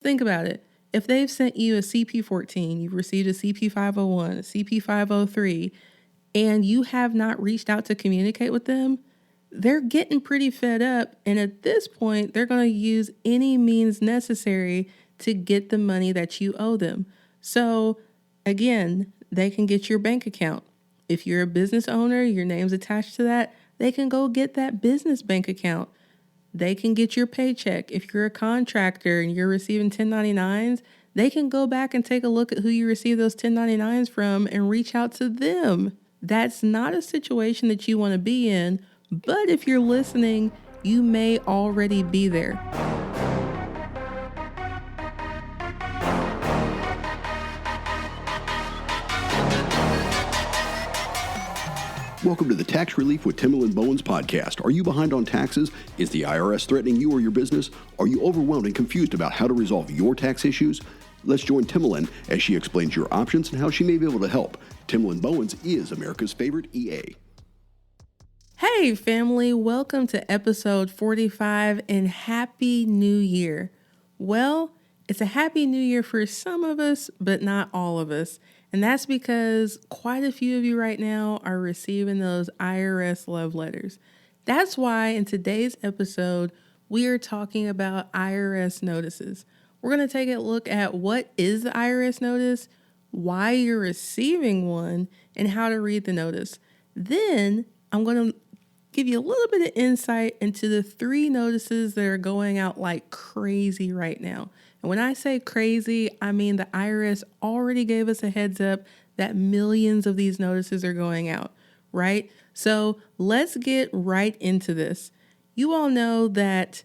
Think about it. If they've sent you a CP14, you've received a CP501, a CP503, and you have not reached out to communicate with them, they're getting pretty fed up. And at this point, they're going to use any means necessary to get the money that you owe them. So again, they can get your bank account. If you're a business owner, your name's attached to that, they can go get that business bank account. They can get your paycheck. If you're a contractor and you're receiving 1099s, they can go back and take a look at who you received those 1099s from and reach out to them. That's not a situation that you want to be in, but if you're listening, you may already be there. Welcome to the Tax Relief with Timalyn Bowens podcast. Are you behind on taxes? Is the IRS threatening you or your business? Are you overwhelmed and confused about how to resolve your tax issues? Let's join Timalyn as she explains your options and how she may be able to help. Timalyn Bowens is America's favorite EA. Hey family, welcome to episode 45 and Happy New Year. Well, it's a Happy New Year for some of us, but not all of us. And that's because quite a few of you right now are receiving those IRS love letters. That's why in today's episode, we are talking about IRS notices. We're going to take a look at what is the IRS notice, why you're receiving one, and how to read the notice. Then I'm going to give you a little bit of insight into the 3 notices that are going out like crazy right now. And when I say crazy, I mean the IRS already gave us a heads up that millions of these notices are going out, right? So let's get right into this. You all know that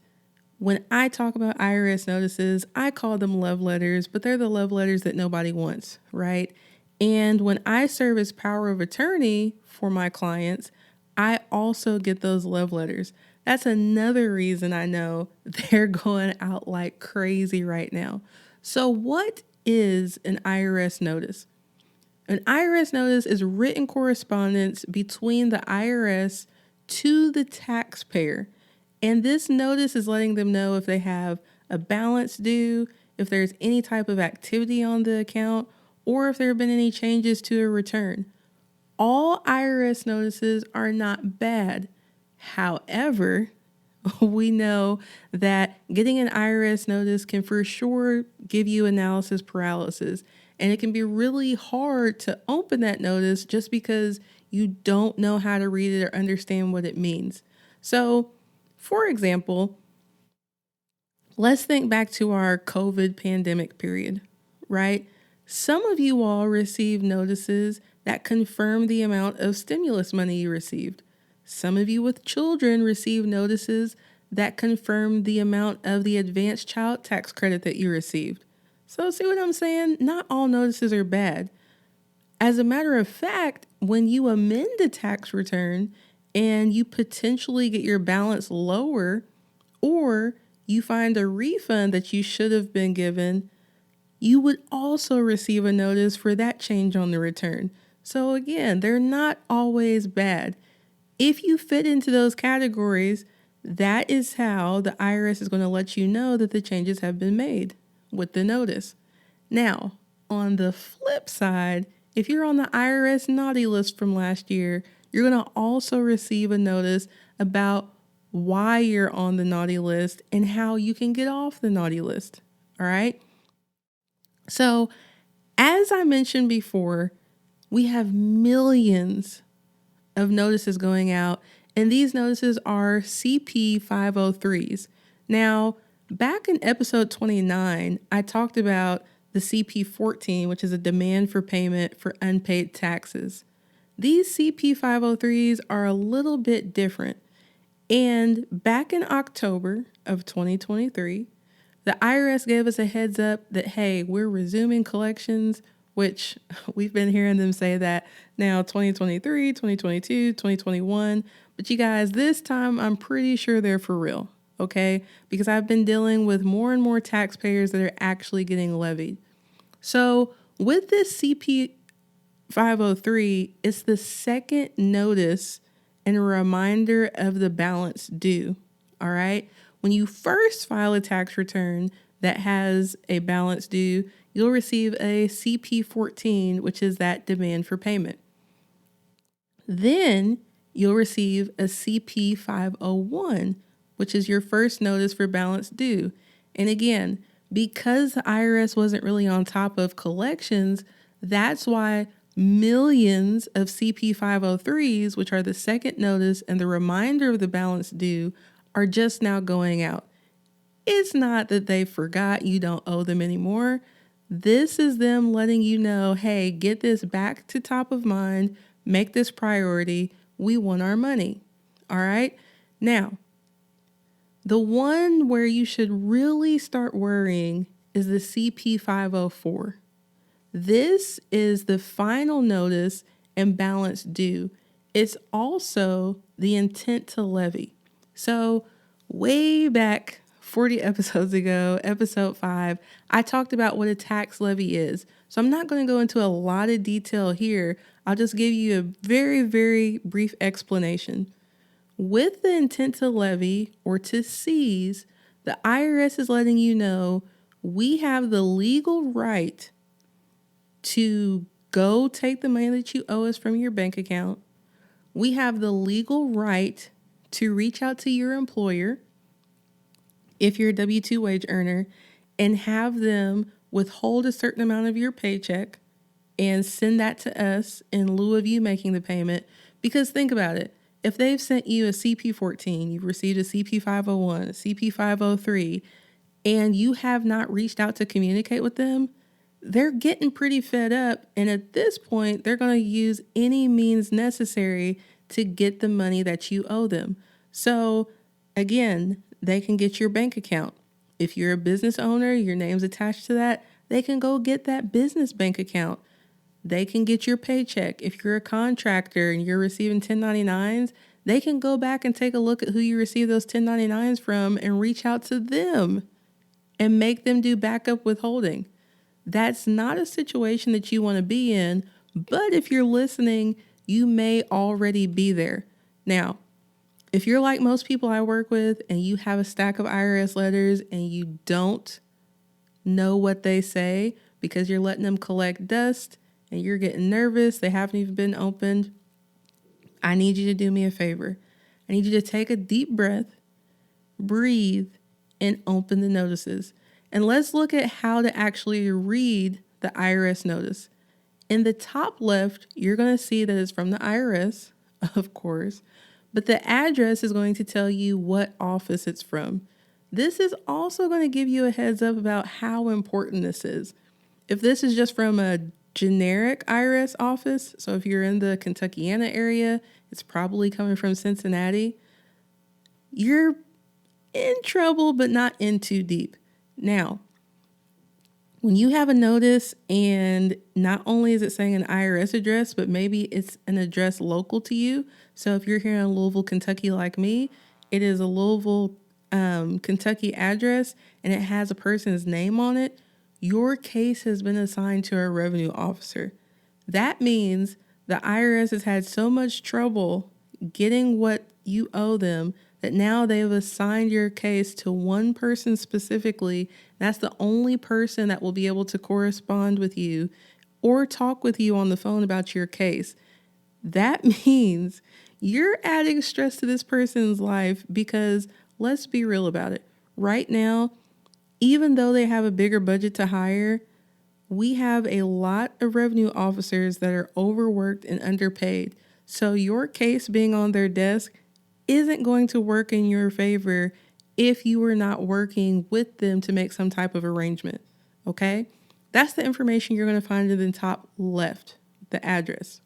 when I talk about IRS notices, I call them love letters, but they're the love letters that nobody wants, right? And when I serve as power of attorney for my clients, I also get those love letters. That's another reason I know they're going out like crazy right now. So what is an IRS notice? An IRS notice is written correspondence between the IRS to the taxpayer. And this notice is letting them know if they have a balance due, if there's any type of activity on the account, or if there have been any changes to a return. All IRS notices are not bad. However, we know that getting an IRS notice can for sure give you analysis paralysis, and it can be really hard to open that notice just because you don't know how to read it or understand what it means. So, for example, let's think back to our COVID pandemic period, right? Some of you all received notices that confirm the amount of stimulus money you received. Some of you with children received notices that confirm the amount of the advanced child tax credit that you received. So see what I'm saying? Not all notices are bad. As a matter of fact, when you amend a tax return and you potentially get your balance lower, or you find a refund that you should have been given, you would also receive a notice for that change on the return. So again, they're not always bad. If you fit into those categories, that is how the IRS is going to let you know that the changes have been made with the notice. Now, on the flip side, if you're on the IRS naughty list from last year, you're going to also receive a notice about why you're on the naughty list and how you can get off the naughty list. All right? So, as I mentioned before, we have millions of notices going out, and these notices are CP 503s. Now, back in episode 29, I talked about the CP 14, which is a demand for payment for unpaid taxes. These CP 503s are a little bit different. And back in October of 2023, the IRS gave us a heads up that, hey, we're resuming collections, which we've been hearing them say that now 2023, 2022, 2021. But you guys, this time I'm pretty sure they're for real, okay? Because I've been dealing with more and more taxpayers that are actually getting levied. So with this CP 503, it's the second notice and a reminder of the balance due, all right? When you first file a tax return, that has a balance due, you'll receive a CP14, which is that demand for payment. Then you'll receive a CP501, which is your first notice for balance due. And again, because the IRS wasn't really on top of collections, that's why millions of CP503s, which are the second notice and the reminder of the balance due, are just now going out. It's not that they forgot you don't owe them anymore. This is them letting you know, hey, get this back to top of mind, make this priority. We want our money. All right. Now, the one where you should really start worrying is the CP504. This is the final notice and balance due. It's also the intent to levy. So way back 40 episodes ago, episode 5, I talked about what a tax levy is. So I'm not going to go into a lot of detail here. I'll just give you a very, very brief explanation. With the intent to levy or to seize, the IRS is letting you know we have the legal right to go take the money that you owe us from your bank account. We have the legal right to reach out to your employer, if you're a W-2 wage earner, and have them withhold a certain amount of your paycheck and send that to us in lieu of you making the payment. Because think about it. If they've sent you a CP14, you've received a CP501, a CP503, and you have not reached out to communicate with them, they're getting pretty fed up. And at this point, they're going to use any means necessary to get the money that you owe them. So again, they can get your bank account. If you're a business owner, your name's attached to that, they can go get that business bank account. They can get your paycheck. If you're a contractor and you're receiving 1099s, they can go back and take a look at who you received those 1099s from and reach out to them and make them do backup withholding. That's not a situation that you want to be in, but if you're listening, you may already be there. Now, if you're like most people I work with and you have a stack of IRS letters and you don't know what they say because you're letting them collect dust and you're getting nervous, they haven't even been opened, I need you to do me a favor. I need you to take a deep breath, breathe, and open the notices. And let's look at how to actually read the IRS notice. In the top left, you're going to see that it's from the IRS, of course, but the address is going to tell you what office it's from. This is also going to give you a heads up about how important this is. If this is just from a generic IRS office, so if you're in the Kentuckiana area, it's probably coming from Cincinnati, you're in trouble, but not in too deep. Now, when you have a notice and not only is it saying an IRS address, but maybe it's an address local to you. So if you're here in Louisville, Kentucky, like me, it is a Louisville, Kentucky address and it has a person's name on it. Your case has been assigned to a revenue officer. That means the IRS has had so much trouble getting what you owe them that now they've assigned your case to one person specifically. That's the only person that will be able to correspond with you or talk with you on the phone about your case. That means you're adding stress to this person's life because let's be real about it. Right now, even though they have a bigger budget to hire, we have a lot of revenue officers that are overworked and underpaid. So your case being on their desk isn't going to work in your favor if you are not working with them to make some type of arrangement. Okay? That's the information you're going to find in the top left, the address.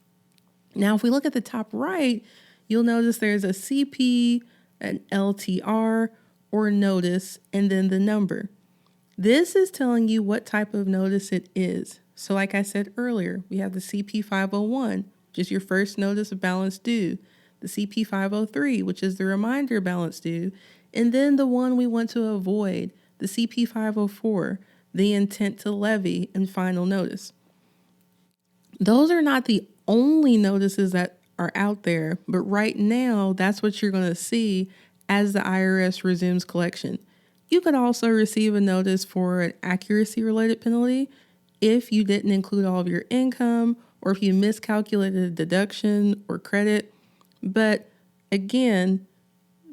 Now, if we look at the top right, you'll notice there's a CP, an LTR, or notice, and then the number. This is telling you what type of notice it is. So like I said earlier, we have the CP501, which is your first notice of balance due, the CP503, which is the reminder balance due, and then the one we want to avoid, the CP504, the intent to levy and final notice. Those are not the only notices that are out there, but right now that's what you're going to see as the IRS resumes collection. You could also receive a notice for an accuracy-related penalty if you didn't include all of your income or if you miscalculated a deduction or credit. But again,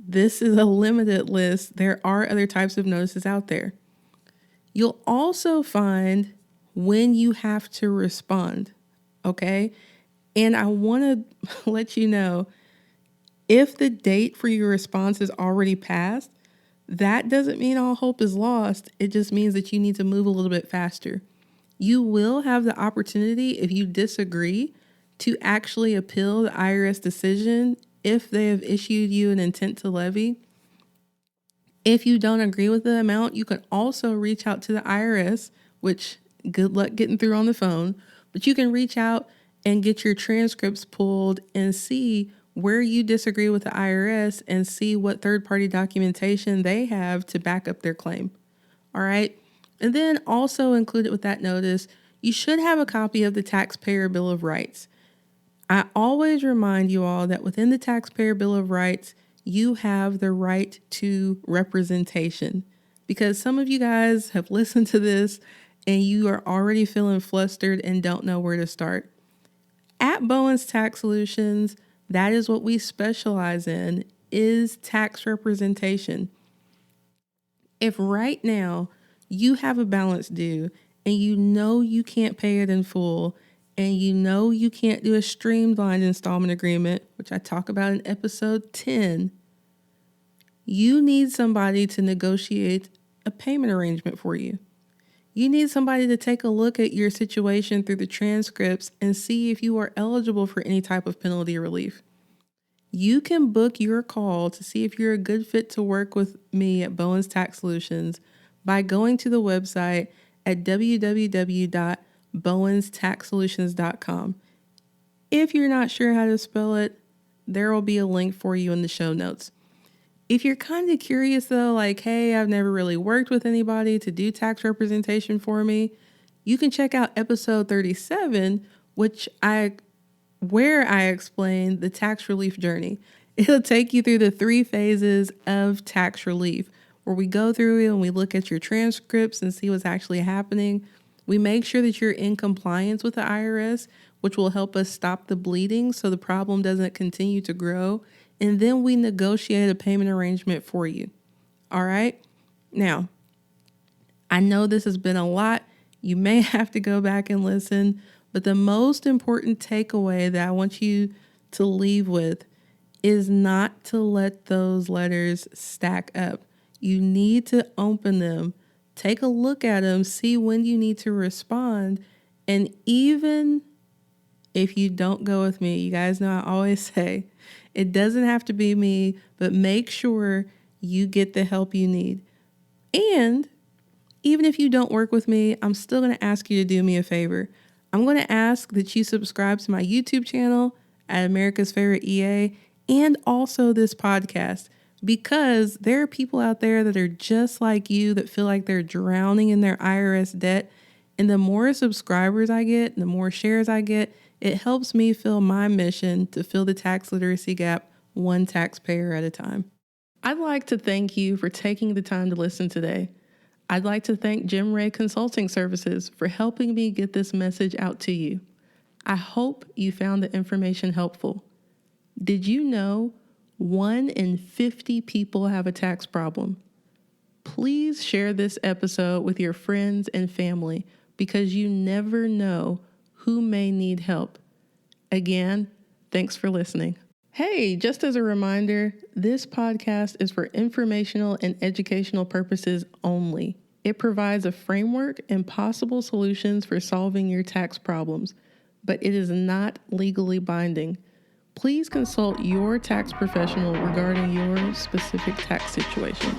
this is a limited list. There are other types of notices out there. You'll also find when you have to respond, okay? And I want to let you know, if the date for your response is already passed, that doesn't mean all hope is lost. It just means that you need to move a little bit faster. You will have the opportunity, if you disagree, to actually appeal the IRS decision if they have issued you an intent to levy. If you don't agree with the amount, you can also reach out to the IRS, which good luck getting through on the phone, but you can reach out and get your transcripts pulled and see where you disagree with the IRS and see what third-party documentation they have to back up their claim. All right. And then also included with that notice, you should have a copy of the Taxpayer Bill of Rights. I always remind you all that within the Taxpayer Bill of Rights, you have the right to representation, because some of you guys have listened to this and you are already feeling flustered and don't know where to start. At Bowens Tax Solutions, that is what we specialize in, is tax representation. If right now you have a balance due and you know you can't pay it in full and you know you can't do a streamlined installment agreement, which I talk about in episode 10, you need somebody to negotiate a payment arrangement for you. You need somebody to take a look at your situation through the transcripts and see if you are eligible for any type of penalty relief. You can book your call to see if you're a good fit to work with me at Bowens Tax Solutions by going to the website at www.bowenstaxsolutions.com. If you're not sure how to spell it, there will be a link for you in the show notes. If you're kind of curious though, like, hey, I've never really worked with anybody to do tax representation for me, you can check out episode 37, where I explain the tax relief journey. It'll take you through the 3 phases of tax relief, where we go through it and we look at your transcripts and see what's actually happening. We make sure that you're in compliance with the IRS, which will help us stop the bleeding so the problem doesn't continue to grow. And then we negotiate a payment arrangement for you. All right? Now, I know this has been a lot. You may have to go back and listen, but the most important takeaway that I want you to leave with is not to let those letters stack up. You need to open them, take a look at them, see when you need to respond. And even if you don't go with me, you guys know I always say, it doesn't have to be me, but make sure you get the help you need. And even if you don't work with me, I'm still going to ask you to do me a favor. I'm going to ask that you subscribe to my YouTube channel at America's Favorite EA and also this podcast, because there are people out there that are just like you that feel like they're drowning in their IRS debt. And the more subscribers I get, the more shares I get, it helps me fill my mission to fill the tax literacy gap one taxpayer at a time. I'd like to thank you for taking the time to listen today. I'd like to thank Jim Ray Consulting Services for helping me get this message out to you. I hope you found the information helpful. Did you know 1 in 50 people have a tax problem? Please share this episode with your friends and family, because you never know who may need help. Again, thanks for listening. Hey, just as a reminder, this podcast is for informational and educational purposes only. It provides a framework and possible solutions for solving your tax problems, but it is not legally binding. Please consult your tax professional regarding your specific tax situation.